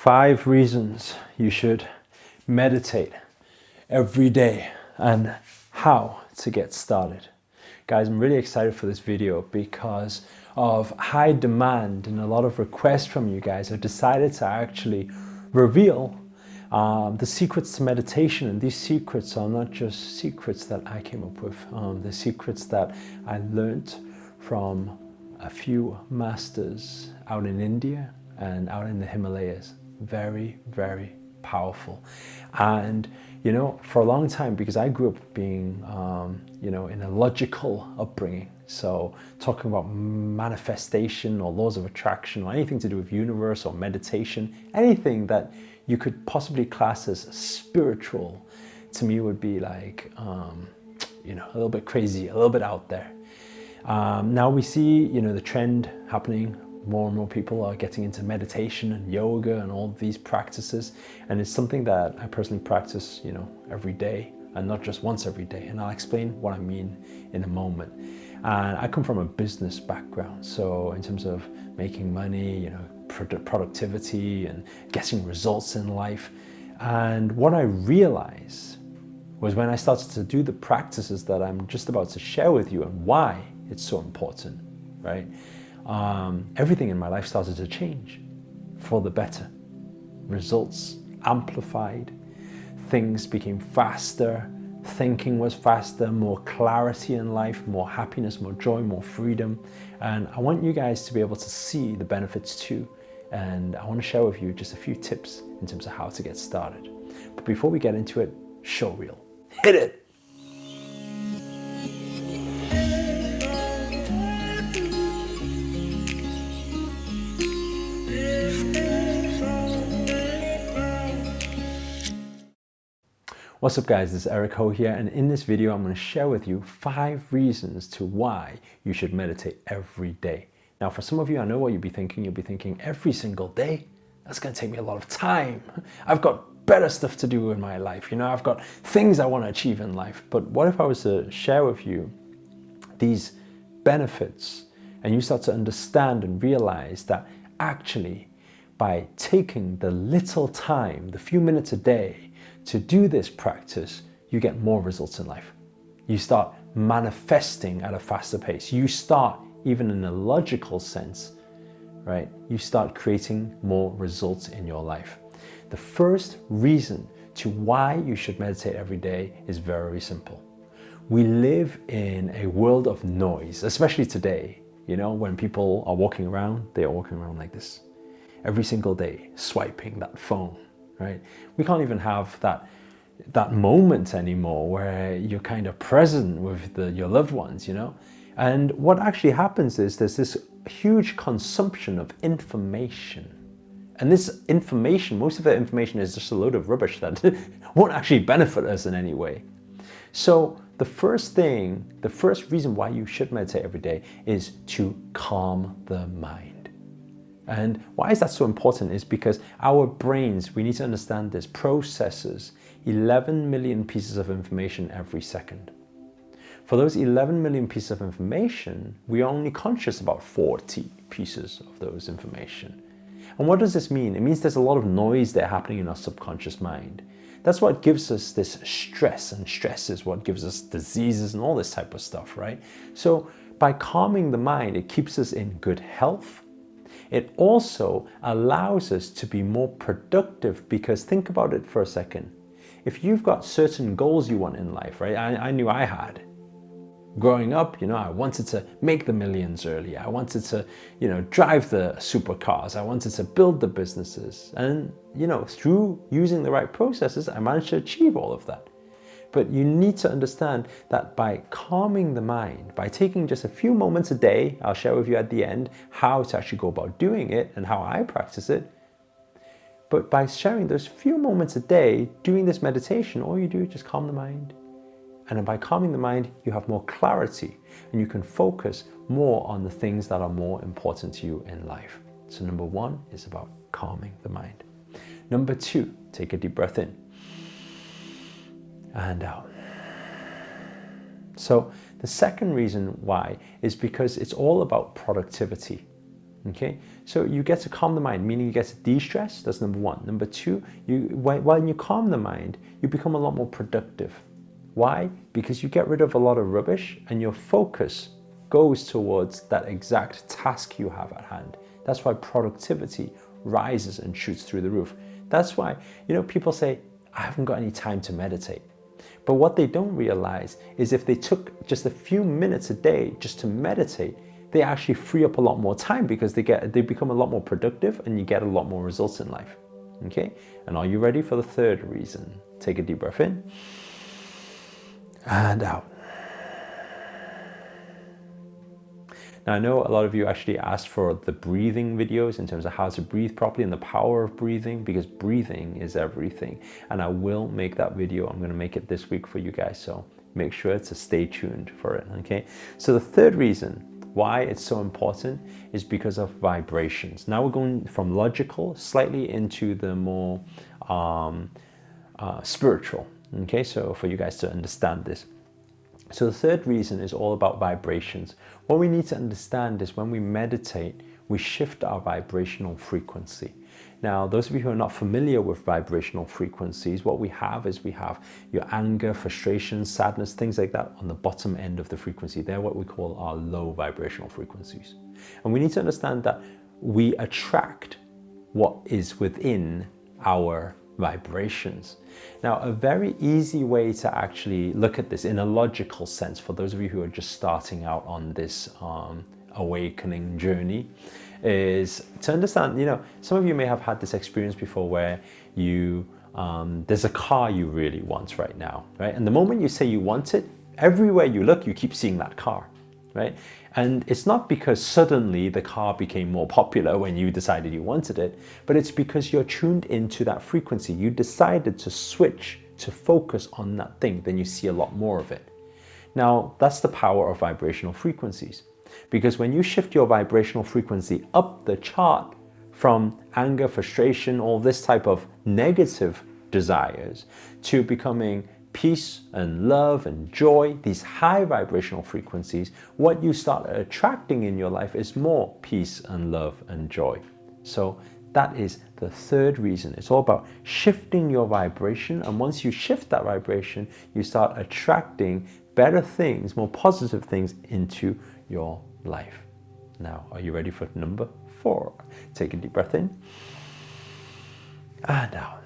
5 reasons you should meditate every day and how to get started. Guys, I'm really excited for this video because of high demand and a lot of requests from you guys. I've decided to actually reveal the secrets to meditation, and these secrets are not just secrets that I came up with. The secrets that I learned from a few masters out in India and out in the Himalayas. Very, very powerful. And you know, for a long time, because I grew up being in a logical upbringing, so talking about manifestation or laws of attraction or anything to do with universe or meditation, anything that you could possibly class as spiritual, to me would be like a little bit crazy, a little bit out there. Now we see the trend happening. More and more people are getting into meditation and yoga and all these practices, and it's something that I personally practice every day, and not just once every day, and I'll explain what I mean in a moment. And I come from a business background, so in terms of making money, productivity and getting results in life, and what I realized was when I started to do the practices that I'm just about to share with you and why it's so important, right? Everything in my life started to change for the better. Results amplified, things became faster, thinking was faster, more clarity in life, more happiness, more joy, more freedom. And I want you guys to be able to see the benefits too. And I want to share with you just a few tips in terms of how to get started. But before we get into it, show reel. Hit it! What's up guys, this is Eric Ho here, and in this video I'm going to share with you 5 reasons to why you should meditate every day. Now for some of you, I know what you'll be thinking every single day? That's going to take me a lot of time. I've got better stuff to do in my life, I've got things I want to achieve in life. But what if I was to share with you these benefits and you start to understand and realize that actually by taking the little time, the few minutes a day, to do this practice, you get more results in life. You start manifesting at a faster pace. You start, even in a logical sense, right? You start creating more results in your life. The first reason to why you should meditate every day is very simple. We live in a world of noise, especially today. When people are walking around, they are walking around like this. Every single day, swiping that phone. Right? We can't even have that moment anymore where you're kind of present with your loved ones, And what actually happens is there's this huge consumption of information. And this information, most of the information is just a load of rubbish that won't actually benefit us in any way. So the first reason why you should meditate every day is to calm the mind. And why is that so important is because our brains, we need to understand this, processes 11 million pieces of information every second. For those 11 million pieces of information, we are only conscious about 40 pieces of those information. And what does this mean? It means there's a lot of noise there happening in our subconscious mind. That's what gives us this stress, and stress is what gives us diseases and all this type of stuff, right? So by calming the mind, it keeps us in good health. It also allows us to be more productive, because think about it for a second. If you've got certain goals you want in life, right? I knew I had. Growing up, I wanted to make the millions early. I wanted to, drive the supercars. I wanted to build the businesses. And, through using the right processes, I managed to achieve all of that. But you need to understand that by calming the mind, by taking just a few moments a day, I'll share with you at the end how to actually go about doing it and how I practice it. But by sharing those few moments a day, doing this meditation, all you do is just calm the mind. And then by calming the mind, you have more clarity and you can focus more on the things that are more important to you in life. So number 1 is about calming the mind. Number 2, take a deep breath in and out. So the second reason why is because it's all about productivity. Okay, so you get to calm the mind, meaning you get to de-stress. That's number one. Number two, when you calm the mind, you become a lot more productive. Why? Because you get rid of a lot of rubbish and your focus goes towards that exact task you have at hand. That's why productivity rises and shoots through the roof. That's why, people say, I haven't got any time to meditate. But what they don't realize is if they took just a few minutes a day just to meditate, they actually free up a lot more time because they become a lot more productive and you get a lot more results in life. Okay? And are you ready for the third reason? Take a deep breath in and out. Now, I know a lot of you actually asked for the breathing videos in terms of how to breathe properly and the power of breathing, because breathing is everything. And I will make that video. I'm going to make it this week for you guys. So make sure to stay tuned for it. Okay. So the third reason why it's so important is because of vibrations. Now we're going from logical slightly into the more spiritual. Okay. So for you guys to understand this. So the third reason is all about vibrations. What we need to understand is when we meditate, we shift our vibrational frequency. Now, those of you who are not familiar with vibrational frequencies, what we have is we have your anger, frustration, sadness, things like that on the bottom end of the frequency. They're what we call our low vibrational frequencies. And we need to understand that we attract what is within our vibrations. Now, a very easy way to actually look at this in a logical sense, for those of you who are just starting out on this awakening journey, is to understand, some of you may have had this experience before where there's a car you really want right now, right? And the moment you say you want it, everywhere you look, you keep seeing that car, right? And it's not because suddenly the car became more popular when you decided you wanted it, but it's because you're tuned into that frequency. You decided to switch to focus on that thing, then you see a lot more of it. Now, that's the power of vibrational frequencies. Because when you shift your vibrational frequency up the chart from anger, frustration, all this type of negative desires to becoming peace and love and joy, these high vibrational frequencies, what you start attracting in your life is more peace and love and joy. So that is the third reason. It's all about shifting your vibration. And once you shift that vibration, you start attracting better things, more positive things into your life. Now, are you ready for number 4? Take a deep breath in and out.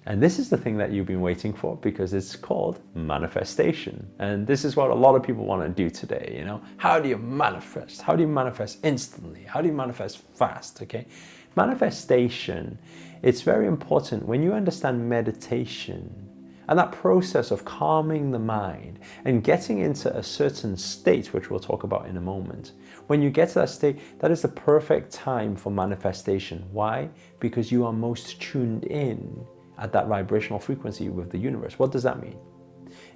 And this is the thing that you've been waiting for, because it's called manifestation. And this is what a lot of people want to do today, How do you manifest? How do you manifest instantly? How do you manifest fast? Okay. Manifestation, it's very important when you understand meditation and that process of calming the mind and getting into a certain state, which we'll talk about in a moment. When you get to that state, that is the perfect time for manifestation. Why? Because you are most tuned in at that vibrational frequency with the universe. What does that mean?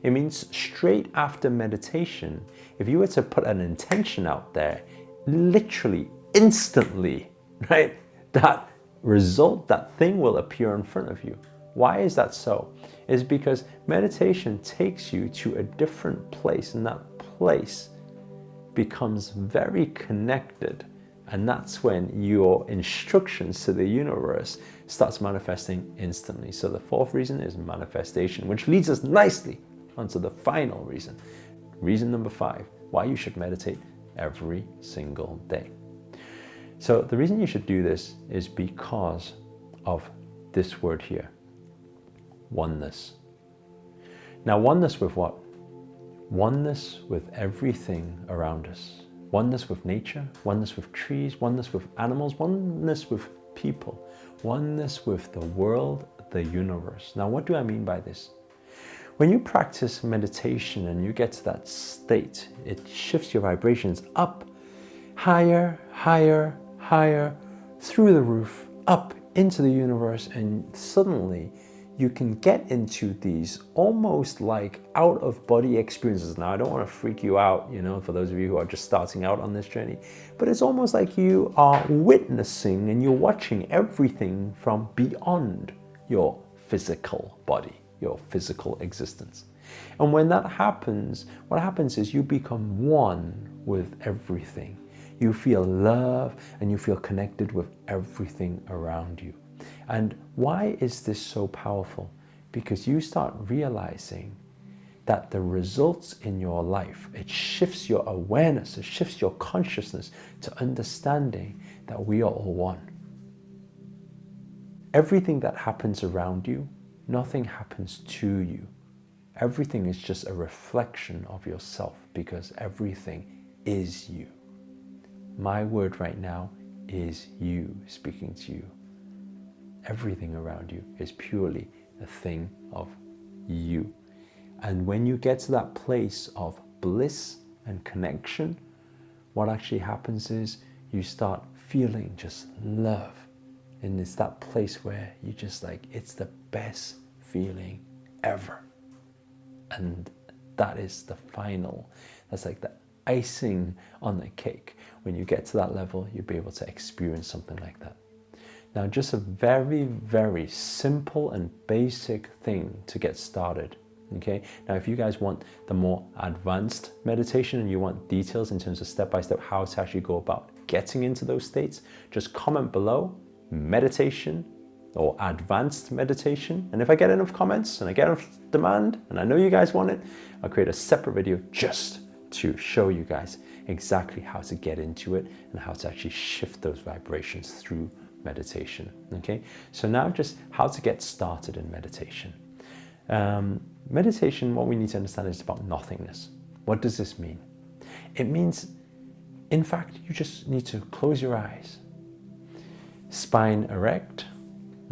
It means straight after meditation, if you were to put an intention out there, literally instantly, right, that result, that thing will appear in front of you. Why is that so? It's because meditation takes you to a different place, and that place becomes very connected. And that's when your instructions to the universe starts manifesting instantly. So the fourth reason is manifestation, which leads us nicely onto the final reason. Reason number 5, why you should meditate every single day. So the reason you should do this is because of this word here, oneness. Now, oneness with what? Oneness with everything around us. Oneness with nature, oneness with trees, oneness with animals, oneness with people, oneness with the world, the universe. Now, what do I mean by this? When you practice meditation and you get to that state, it shifts your vibrations up, higher, higher, higher, through the roof, up into the universe, and suddenly you can get into these almost like out-of-body experiences. Now, I don't want to freak you out, for those of you who are just starting out on this journey, but it's almost like you are witnessing and you're watching everything from beyond your physical body, your physical existence. And when that happens, what happens is you become one with everything. You feel love and you feel connected with everything around you. And why is this so powerful? Because you start realizing that the results in your life, it shifts your awareness, it shifts your consciousness to understanding that we are all one. Everything that happens around you, nothing happens to you. Everything is just a reflection of yourself, because everything is you. My word right now is you speaking to you. Everything around you is purely a thing of you. And when you get to that place of bliss and connection, what actually happens is you start feeling just love. And it's that place where you just like, it's the best feeling ever. And that is the final, that's like the icing on the cake. When you get to that level, you'll be able to experience something like that. Now, just a very, very simple and basic thing to get started. Okay, now if you guys want the more advanced meditation and you want details in terms of step-by-step how to actually go about getting into those states, just comment below meditation or advanced meditation. And if I get enough comments and I get enough demand and I know you guys want it, I'll create a separate video just to show you guys exactly how to get into it and how to actually shift those vibrations through meditation. Okay, so now just how to get started in meditation. Meditation, what we need to understand is about nothingness. What does this mean? It means, in fact, you just need to close your eyes, spine erect.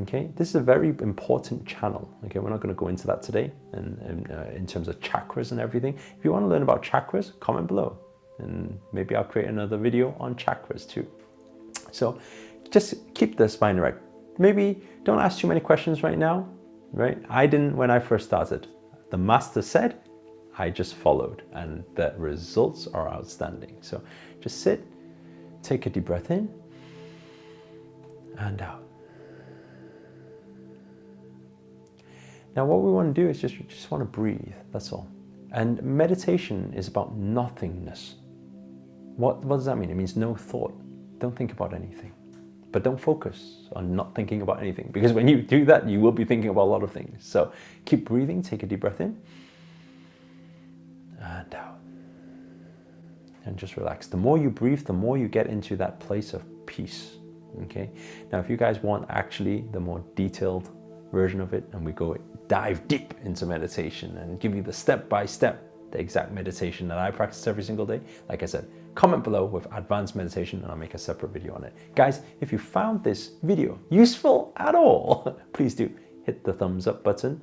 Okay, this is a very important channel. Okay, we're not going to go into that today, and in terms of chakras and everything. If you want to learn about chakras, comment below, and maybe I'll create another video on chakras too. So just keep the spine erect. Maybe don't ask too many questions right now. Right? I didn't when I first started. The master said, I just followed, and the results are outstanding. So just sit, take a deep breath in and out. Now what we want to do is just want to breathe, that's all. And meditation is about nothingness. What does that mean? It means no thought. Don't think about anything. But don't focus on not thinking about anything, because when you do that, you will be thinking about a lot of things. So keep breathing, take a deep breath in and out. And just relax. The more you breathe, the more you get into that place of peace. Okay. Now, if you guys want actually the more detailed version of it, and we dive deep into meditation and give you the step-by-step, the exact meditation that I practice every single day, like I said, comment below with advanced meditation and I'll make a separate video on it. Guys, if you found this video useful at all, please do hit the thumbs up button,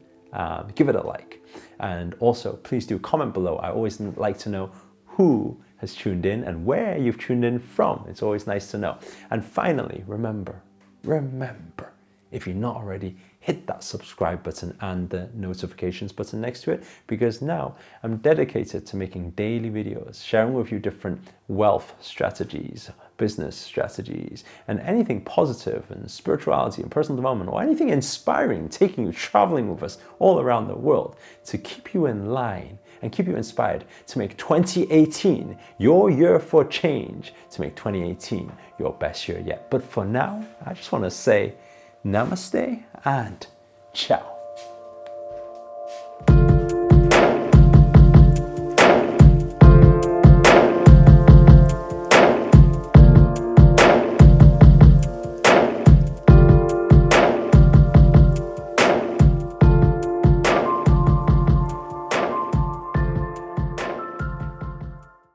give it a like. And also, please do comment below. I always like to know who has tuned in and where you've tuned in from. It's always nice to know. And finally, remember, if you're not already, hit that subscribe button and the notifications button next to it, because now I'm dedicated to making daily videos, sharing with you different wealth strategies, business strategies, and anything positive and spirituality and personal development, or anything inspiring, taking you traveling with us all around the world to keep you in line and keep you inspired to make 2018 your year for change, to make 2018 your best year yet. But for now, I just want to say namaste and ciao.